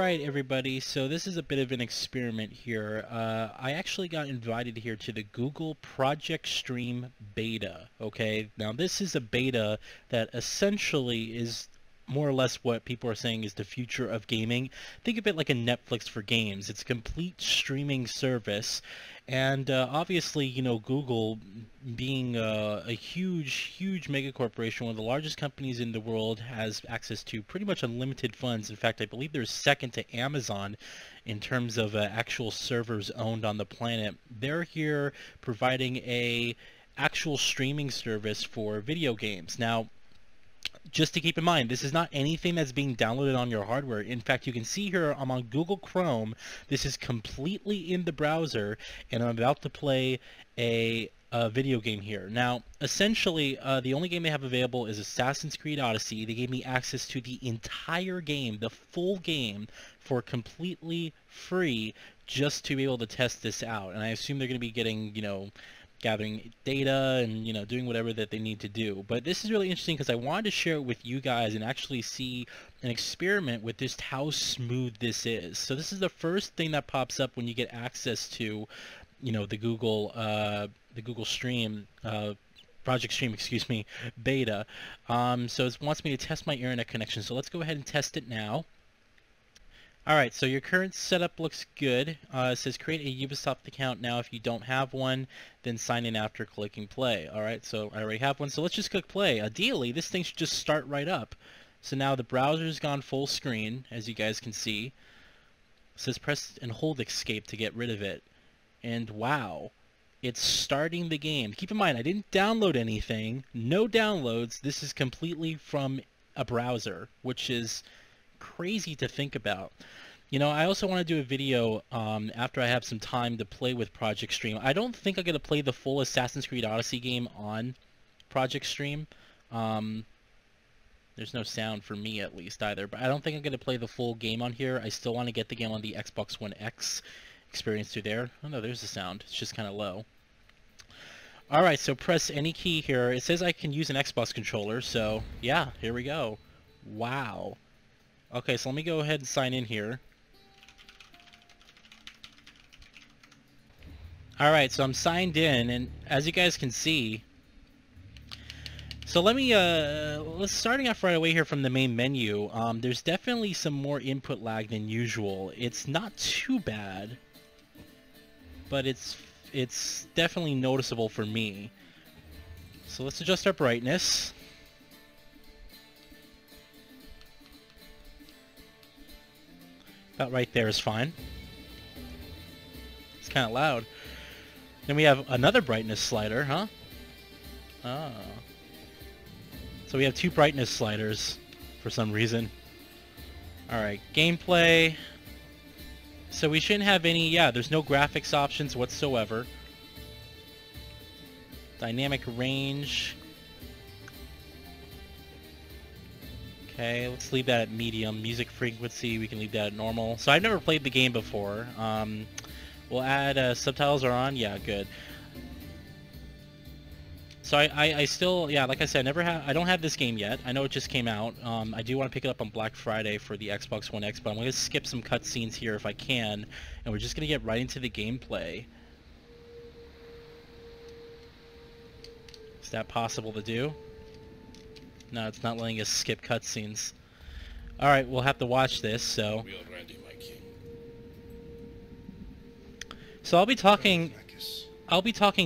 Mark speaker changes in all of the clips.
Speaker 1: Alright everybody, so this is a bit of an experiment here. I actually got invited here to the Google Project Stream beta, okay? Now this is a beta that essentially is more or less what people are saying is the future of gaming. Think of it like a Netflix for games. It's a complete streaming service, and obviously, you know, Google being a huge mega corporation, one of the largest companies in the world, has access to pretty much unlimited funds. In fact, I believe they're second to Amazon in terms of actual servers owned on the planet. They're here providing a actual streaming service for video games. Now, just to keep in mind, this is not anything that's being downloaded on your hardware. In fact, you can see here I'm on Google Chrome. This is completely in the browser, and I'm about to play a video game here. Now, essentially, the only game they have available is Assassin's Creed Odyssey. They gave me access to the entire game, the full game, for completely free, just to be able to test this out. And I assume they're going to be getting, you know, gathering data and, you know, doing whatever that they need to do. But this is really interesting because I wanted to share it with you guys and actually see an experiment with just how smooth this is. So this is the first thing that pops up when you get access to, you know, the Google Stream Project Stream, excuse me, beta. So it wants me to test my internet connection. So let's go ahead and test it now. Alright, so your current setup looks good. It says create a Ubisoft account now. If you don't have one, then sign in after clicking play. Alright, so I already have one, so let's just click play. Ideally, this thing should just start right up. So now the browser's gone full screen, as you guys can see. It says press and hold escape to get rid of it. And wow, it's starting the game. Keep in mind, I didn't download anything. No downloads. This is completely from a browser, which is crazy to think about. You know, I also want to do a video after I have some time to play with Project Stream. I don't think I'm going to play the full Assassin's Creed Odyssey game on Project Stream. There's no sound for me at least either, but I don't think I'm going to play the full game on here. I still want to get the game on the Xbox One X experience through there. Oh no, there's the sound. It's just kind of low. Alright, so press any key here. It says I can use an Xbox controller, so yeah, here we go. Wow. Okay, so let me go ahead and sign in here. Alright, so I'm signed in, and as you guys can see, so let's starting off right away here from the main menu. There's definitely some more input lag than usual. It's not too bad, but it's definitely noticeable for me. So let's adjust our brightness. About right there is fine. It's kind of loud. Then we have another brightness slider, huh? Oh. So we have two brightness sliders for some reason. Alright, gameplay. So we shouldn't have any, yeah, there's no graphics options whatsoever. Dynamic range. Okay, let's leave that at medium. Music frequency, we can leave that at normal. So I've never played the game before. We'll add subtitles are on. Yeah, good. So I still, yeah, like I said, I don't have this game yet. I know it just came out. I do want to pick it up on Black Friday for the Xbox One X, but I'm going to skip some cutscenes here if I can, and we're just going to get right into the gameplay. Is that possible to do? No, it's not letting us skip cutscenes. Alright, we'll have to watch this, so... So I'll be talking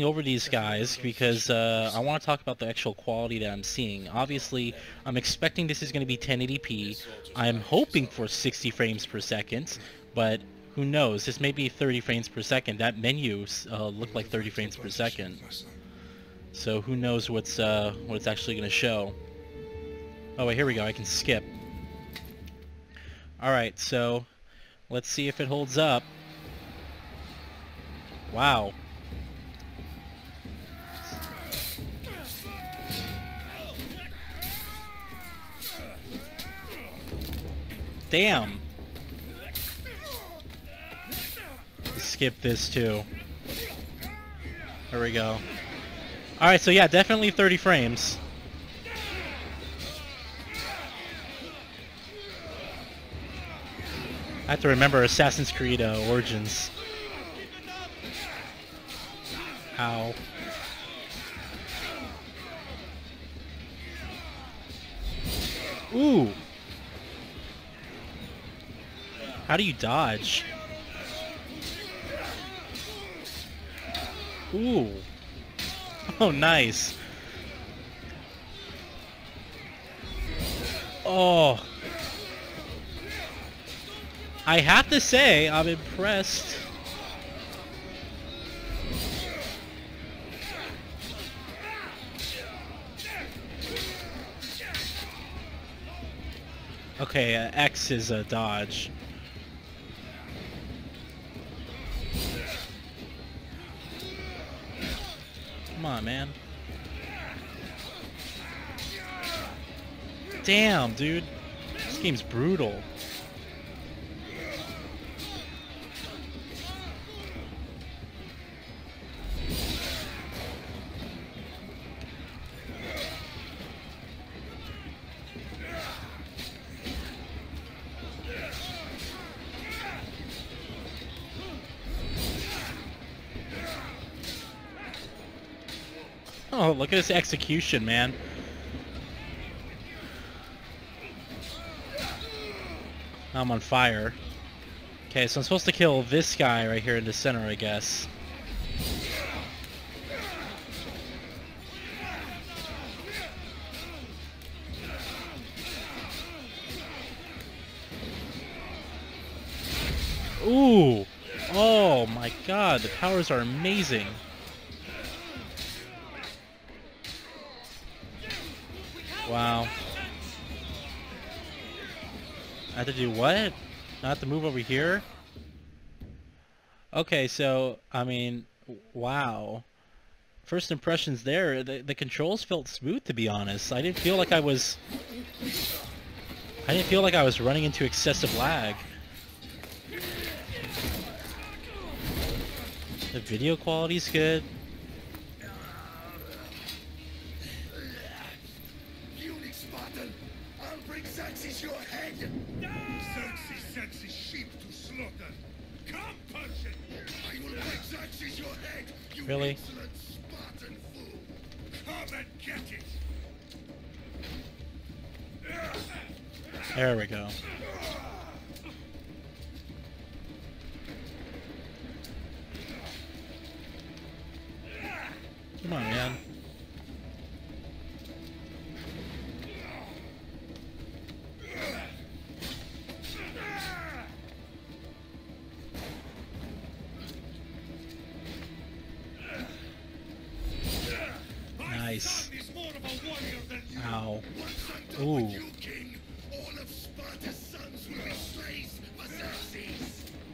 Speaker 1: over these guys because I want to talk about the actual quality that I'm seeing. Obviously, I'm expecting this is going to be 1080p. I'm hoping for 60 frames per second, but who knows? This may be 30 frames per second. That menu looked like 30 frames per second. So who knows what it's actually going to show. Oh wait, here we go. I can skip. Alright, so let's see if it holds up. Wow. Damn. Skip this too. There we go. Alright, so yeah, definitely 30 frames. have to remember Assassin's Creed Origins. Ow. Ooh! How do you dodge? Ooh! Oh, nice! Oh! I have to say, I'm impressed. Okay, X is a dodge. Come on, man. Damn, dude. This game's brutal. Oh, look at this execution, man. I'm on fire. Okay, so I'm supposed to kill this guy right here in the center, I guess. Ooh! Oh my god, the powers are amazing. Wow. I have to do what? I have to move over here? Okay, so, I mean, wow. First impressions there, the controls felt smooth, to be honest. I didn't feel like I was running into excessive lag. The video quality's good. Really? There we go. Come on, man. Nice. Ow. Ooh.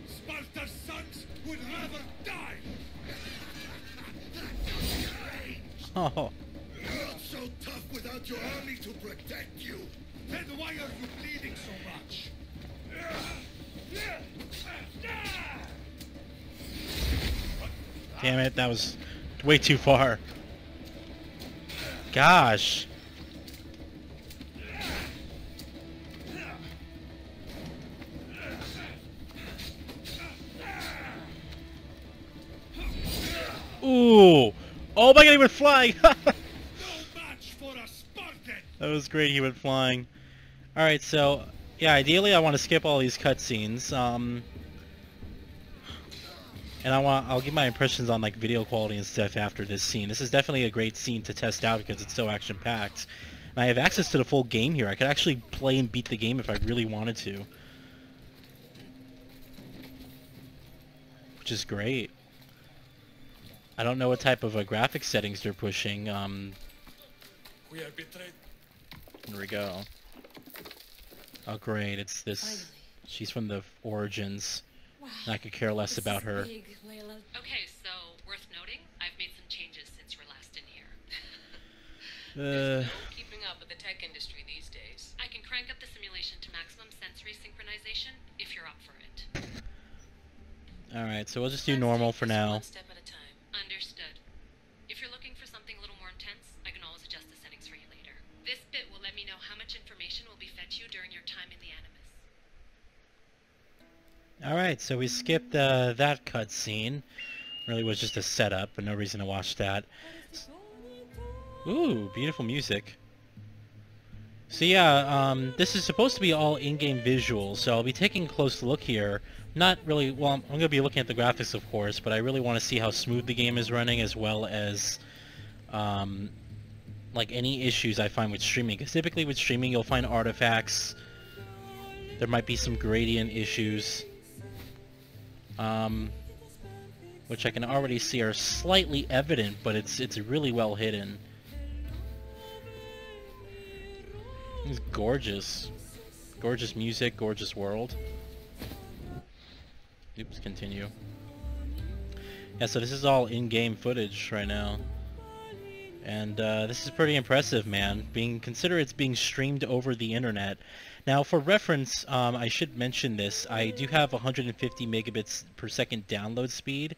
Speaker 2: Sparta's sons would rather die.
Speaker 1: Oh.
Speaker 2: You're not so tough without your army to protect you. Then why are you bleeding so much?
Speaker 1: Damn it, that was way too far. Gosh. Ooh. Oh my god, he went flying! That was great, he went flying. Alright, so, yeah, ideally I want to skip all these cutscenes. And I'll give my impressions on like video quality and stuff after this scene. This is definitely a great scene to test out because it's so action-packed. And I have access to the full game here. I could actually play and beat the game if I really wanted to. Which is great. I don't know what type of graphics settings they're pushing.
Speaker 2: We are betrayed.
Speaker 1: Here we go. Oh great, it's this.
Speaker 3: Finally.
Speaker 1: She's from the Origins.
Speaker 3: Wow.
Speaker 1: And I could care less
Speaker 3: This
Speaker 1: about
Speaker 3: is
Speaker 1: her.
Speaker 3: big, Layla.
Speaker 4: Okay, so worth noting, I've made some changes since you were last in here.
Speaker 1: Uh,
Speaker 4: There's no keeping up with the tech industry these days. I can crank up the simulation to maximum sensory synchronization if you're up for it.
Speaker 1: Alright, so we'll just do
Speaker 4: Let's
Speaker 1: normal
Speaker 4: take
Speaker 1: for
Speaker 4: this
Speaker 1: now.
Speaker 4: One step at a time. Understood. If you're looking for something a little more intense, I can always adjust the settings for you later. This bit will let me know how much information will be fed to you during your time in the Animus.
Speaker 1: Alright, so we skipped that cutscene. Really was just a setup, but no reason to watch that. Ooh, beautiful music. So yeah, this is supposed to be all in-game visuals, so I'll be taking a close look here. Not really, well, I'm going to be looking at the graphics, of course, but I really want to see how smooth the game is running, as well as, like, any issues I find with streaming. Because typically with streaming, you'll find artifacts. There might be some gradient issues, which I can already see are slightly evident, but it's really well hidden. It's gorgeous. Gorgeous music, gorgeous world. Oops, continue. Yeah, so this is all in-game footage right now. And this is pretty impressive, man. Consider it's being streamed over the internet. Now, for reference, I should mention this. I do have 150 megabits per second download speed,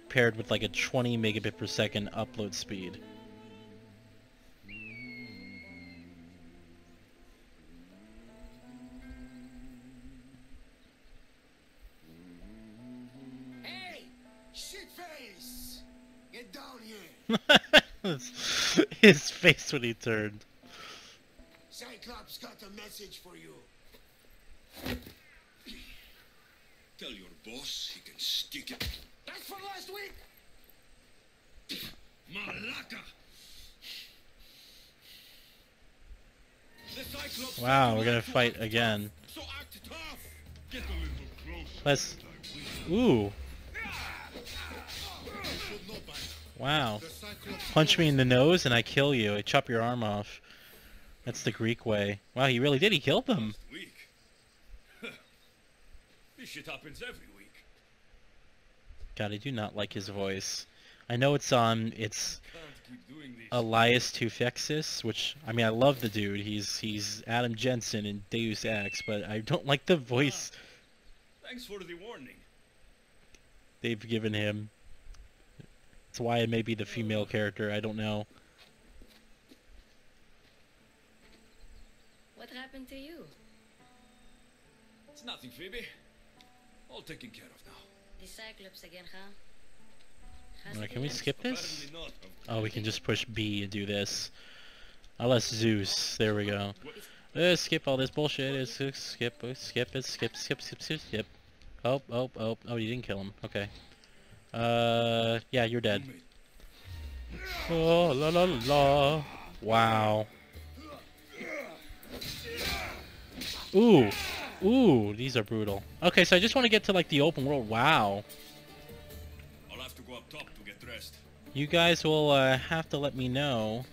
Speaker 1: paired with like a 20 megabit per second upload speed.
Speaker 2: Get down here!
Speaker 1: His face when he turned.
Speaker 2: Cyclops got a message for you. Tell your boss he can stick it. That's for last week! Malaka!
Speaker 1: Wow, we're gonna fight again.
Speaker 2: So act tough! Get a little closer.
Speaker 1: Let's... Ooh. Wow. Punch me in the nose and I kill you. I chop your arm off. That's the Greek way. Wow, he really did. He killed them.
Speaker 2: This shit happens every week.
Speaker 1: God, I do not like his voice. I know it's Elias Tufexis, which, I mean, I love the dude. He's Adam Jensen in Deus Ex, but I don't like the voice
Speaker 2: Thanks for the warning.
Speaker 1: they've given him. That's why it may be the female character, I don't know.
Speaker 4: What happened to you?
Speaker 2: It's nothing, Phoebe. All taken care of now.
Speaker 4: The Cyclops again, huh?
Speaker 1: Alright, can we skip this?
Speaker 2: Apparently not.
Speaker 1: Oh, we can just push B and do this. Unless Zeus. There we go. Skip all this bullshit. Skip. Oh, you didn't kill him. Okay. Yeah, you're dead. Oh, la la la. Wow. Ooh, these are brutal. Okay, so I just want to get to, like, the open world. Wow.
Speaker 2: I'll have to go up top to get dressed.
Speaker 1: You guys will, have to let me know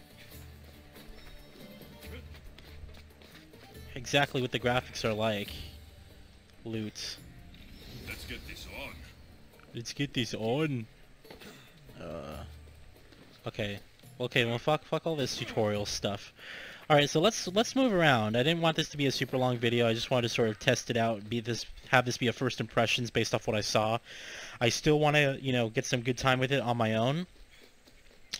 Speaker 1: exactly what the graphics are like. Loot.
Speaker 2: Let's get this on.
Speaker 1: Let's get this on. Okay. Okay, well, fuck all this tutorial stuff. Alright, so let's move around. I didn't want this to be a super long video. I just wanted to sort of test it out, have this be a first impressions based off what I saw. I still want to, you know, get some good time with it on my own.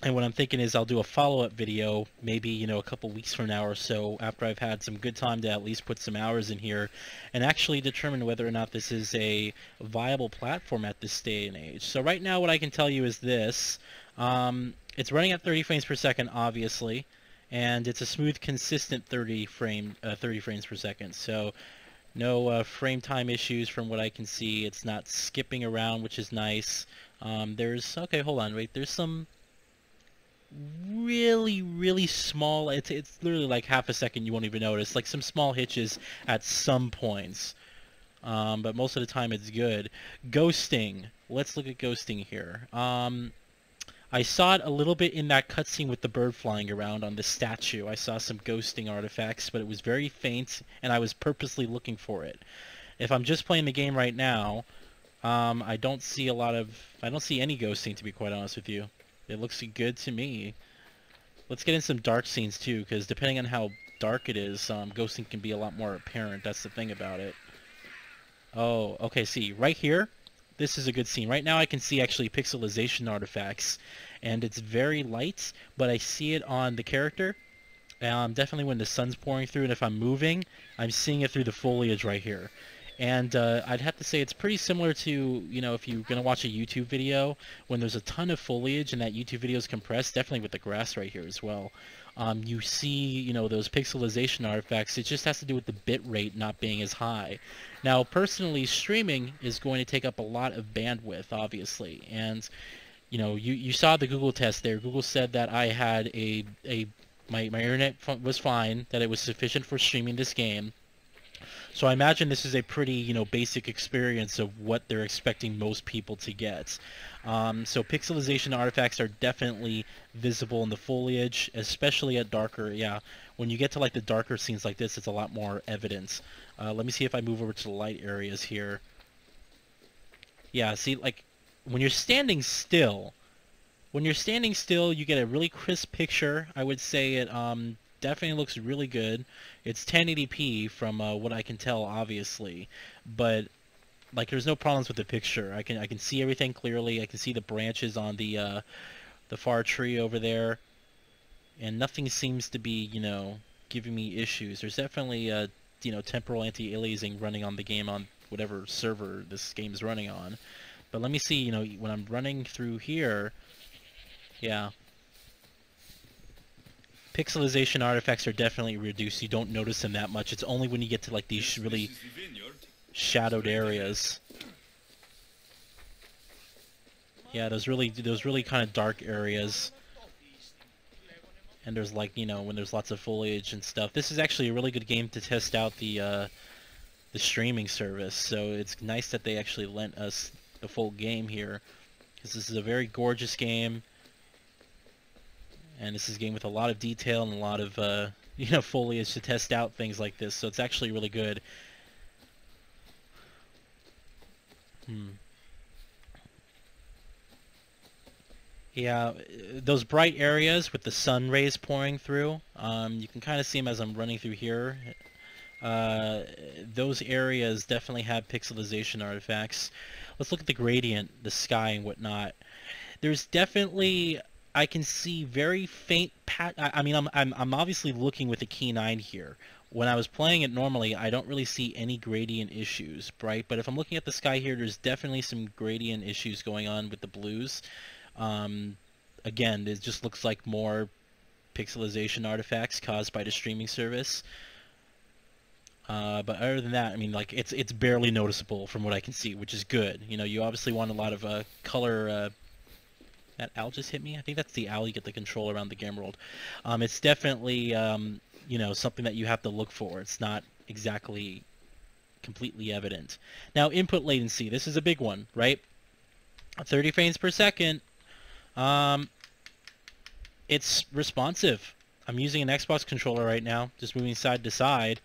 Speaker 1: And what I'm thinking is I'll do a follow-up video, maybe, you know, a couple weeks from now or so, after I've had some good time to at least put some hours in here, and actually determine whether or not this is a viable platform at this day and age. So right now what I can tell you is this. It's running at 30 frames per second, obviously, and it's a smooth, consistent 30 frames per second. So no frame time issues from what I can see. It's not skipping around, which is nice. Okay, hold on, wait, there's some really small, it's literally like half a second, you won't even notice, like some small hitches at some points, but most of the time it's good. Ghosting, let's look at ghosting here. I saw it a little bit in that cutscene with the bird flying around on the statue. I saw some ghosting artifacts, but it was very faint, and I was purposely looking for it. If I'm just playing the game right now, I don't see any ghosting, to be quite honest with you. It looks good to me. Let's get in some dark scenes too, because depending on how dark it is, ghosting can be a lot more apparent. That's the thing about it. Oh, okay, see, right here, this is a good scene. Right now I can see actually pixelization artifacts, and it's very light, but I see it on the character. Definitely when the sun's pouring through, and if I'm moving, I'm seeing it through the foliage right here. And I'd have to say it's pretty similar to, you know, if you're going to watch a YouTube video, when there's a ton of foliage and that YouTube video is compressed, definitely with the grass right here as well. You see, you know, those pixelization artifacts. It just has to do with the bit rate not being as high. Now, personally, streaming is going to take up a lot of bandwidth, obviously. And, you know, you saw the Google test there. Google said that I had my internet was fine, that it was sufficient for streaming this game. So I imagine this is a pretty, you know, basic experience of what they're expecting most people to get. So pixelization artifacts are definitely visible in the foliage, especially at darker, yeah. When you get to like the darker scenes like this, it's a lot more evident. Let me see if I move over to the light areas here. Yeah, see, like, when you're standing still, you get a really crisp picture. I would say it definitely looks really good. It's 1080p from what I can tell, obviously, but like there's no problems with the picture. I can see everything clearly. I can see the branches on the far tree over there, and nothing seems to be, you know, giving me issues. There's definitely you know, temporal anti-aliasing running on the game on whatever server this game is running on. But let me see, you know, when I'm running through here, yeah. Pixelization artifacts are definitely reduced. You don't notice them that much. It's only when you get to like these really shadowed areas. Yeah, those really kind of dark areas. And there's like, you know, when there's lots of foliage and stuff. This is actually a really good game to test out the streaming service. So it's nice that they actually lent us the full game here, because this is a very gorgeous game. And this is a game with a lot of detail and a lot of, you know, foliage to test out things like this. So it's actually really good. Yeah, those bright areas with the sun rays pouring through, you can kind of see them as I'm running through here. Those areas definitely have pixelization artifacts. Let's look at the gradient, the sky and whatnot. There's definitely, I can see very faint I mean, I'm obviously looking with a keen eye here. When I was playing it normally, I don't really see any gradient issues, right? But if I'm looking at the sky here, there's definitely some gradient issues going on with the blues. Again, it just looks like more pixelization artifacts caused by the streaming service. But other than that, I mean, like, it's barely noticeable from what I can see, which is good. You know, you obviously want a lot of color. That owl just hit me. I think that's the owl you get the control around the game world. It's definitely, you know, something that you have to look for. It's not exactly completely evident. Now, input latency. This is a big one, right? 30 frames per second. It's responsive. I'm using an Xbox controller right now, just moving side to side.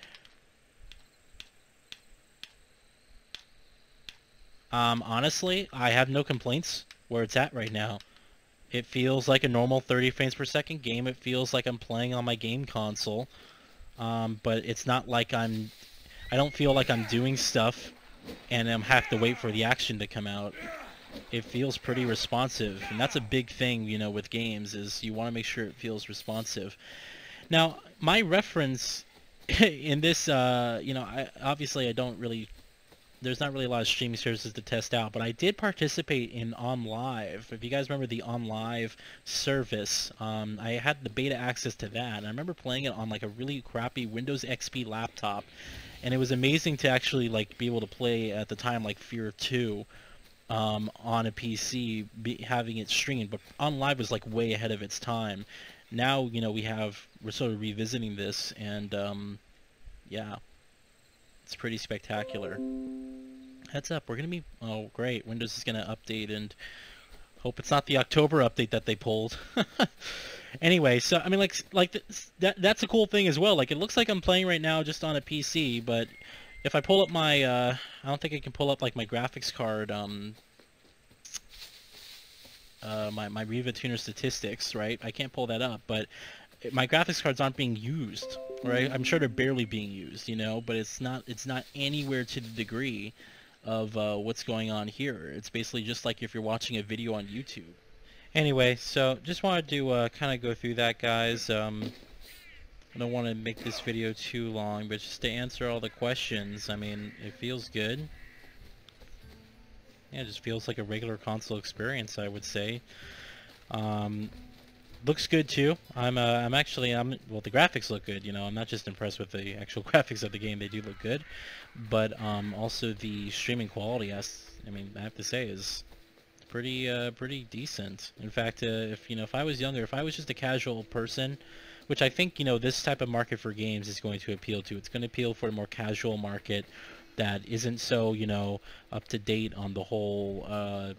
Speaker 1: Honestly, I have no complaints where it's at right now. It feels like a normal 30 frames per second game. It feels like I'm playing on my game console. But it's not like I don't feel like I'm doing stuff and I have to wait for the action to come out. It feels pretty responsive, and that's a big thing, you know, with games, is you want to make sure it feels responsive. Now, my reference in this, you know, obviously I don't really, there's not really a lot of streaming services to test out, but I did participate in OnLive. If you guys remember the OnLive service, I had the beta access to that, and I remember playing it on like a really crappy Windows XP laptop, and it was amazing to actually like be able to play at the time like Fear 2 on a PC, having it streamed. But OnLive was like way ahead of its time. Now, you know, we're sort of revisiting this, and yeah, it's pretty spectacular. Heads up, we're gonna be, oh great, Windows is gonna update, and hope it's not the October update that they pulled. Anyway, so I mean, that's a cool thing as well. Like, it looks like I'm playing right now just on a PC, but if I pull up my, I don't think I can pull up like my graphics card, my Riva Tuner statistics, right? I can't pull that up, but my graphics cards aren't being used, right? I'm sure they're barely being used, you know, but it's not anywhere to the degree of what's going on here. It's basically just like if you're watching a video on YouTube. Anyway, so just wanted to kind of go through that, guys. I don't want to make this video too long, but just to answer all the questions, I mean, it feels good. Yeah, it just feels like a regular console experience, I would say. Looks good too. I'm well, the graphics look good, you know. I'm not just impressed with the actual graphics of the game, they do look good. But also the streaming quality, I mean, I have to say, is pretty decent. In fact, if I was younger, if I was just a casual person, which I think, this type of market for games is going to appeal to. It's going to appeal for a more casual market that isn't so, up to date on the whole,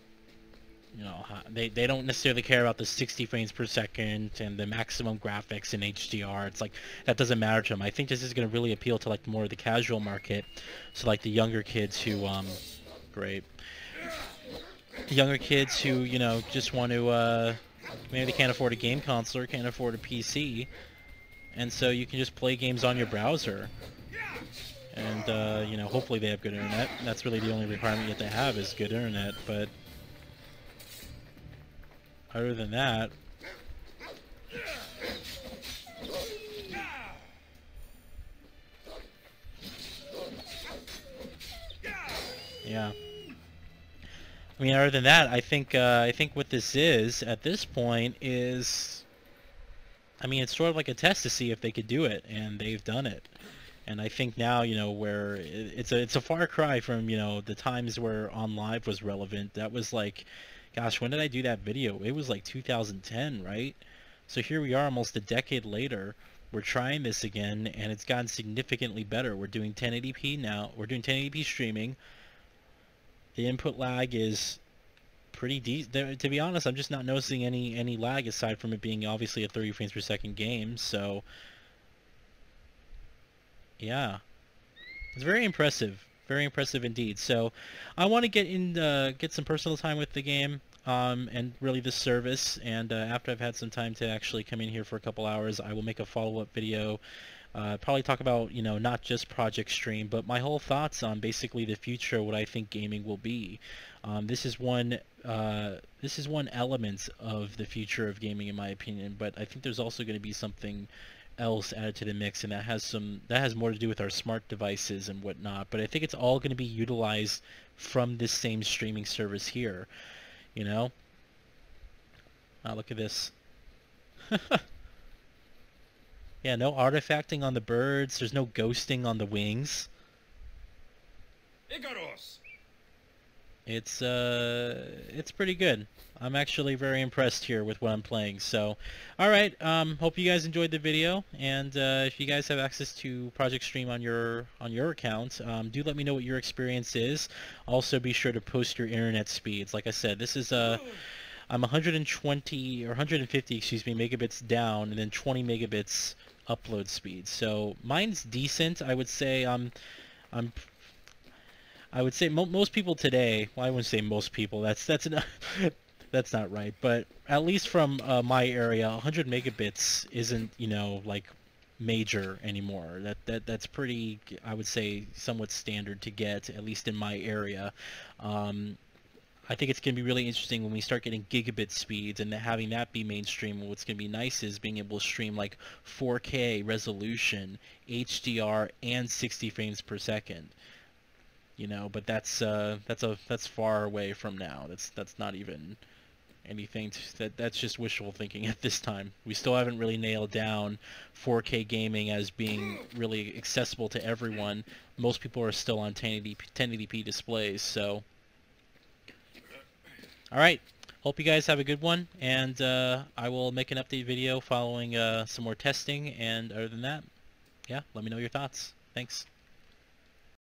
Speaker 1: they don't necessarily care about the 60 frames per second and the maximum graphics in HDR. It's like, that doesn't matter to them. I think this is going to really appeal to, like, more of the casual market. So, like, the younger kids who, great. Younger kids who, just want to, maybe they can't afford a game console or can't afford a PC, and so you can just play games on your browser. And, hopefully they have good internet. That's really the only requirement you have to have is good internet, but other than that, yeah. I mean, other than that, I think what this is at this point is, I mean, it's sort of like a test to see if they could do it, and they've done it. And I think now, where it's a far cry from, the times where On Live was relevant. That was like, gosh, when did I do that video? It was like 2010, right? So here we are almost a decade later. We're trying this again, and it's gotten significantly better. We're doing 1080p now. We're doing 1080p streaming. The input lag is pretty decent. To be honest, I'm just not noticing any lag aside from it being obviously a 30 frames per second game. So yeah, it's very impressive indeed. So I want to get some personal time with the game, and really the service. And after I've had some time to actually come in here for a couple hours, I will make a follow-up video. Probably talk about, not just Project Stream, but my whole thoughts on basically the future of what I think gaming will be. This is one element of the future of gaming, in my opinion. But I think there's also going to be something else added to the mix, and that has more to do with our smart devices and whatnot. But I think it's all going to be utilized from this same streaming service here. Oh, look at this. Yeah, no artifacting on the birds. There's no ghosting on the wings.
Speaker 2: Icarus!
Speaker 1: It's pretty good. I'm actually very impressed here with what I'm playing. So, alright, hope you guys enjoyed the video, and if you guys have access to Project Stream on your account, do let me know what your experience is. Also, be sure to post your internet speeds. Like I said, this is I'm 120 or 150, excuse me, megabits down, and then 20 megabits upload speed. So mine's decent. I would say most people today. Well, I wouldn't say most people. That's not that's not right. But at least from my area, 100 megabits isn't like major anymore. That's pretty. I would say somewhat standard to get, at least in my area. I think it's going to be really interesting when we start getting gigabit speeds and having that be mainstream. What's going to be nice is being able to stream like 4K resolution, HDR, and 60 frames per second. But that's far away from now. That's not even anything. That's just wishful thinking at this time. We still haven't really nailed down 4K gaming as being really accessible to everyone. Most people are still on 1080p displays, so. Alright, hope you guys have a good one, and I will make an update video following some more testing, and other than that, yeah, let me know your thoughts. Thanks.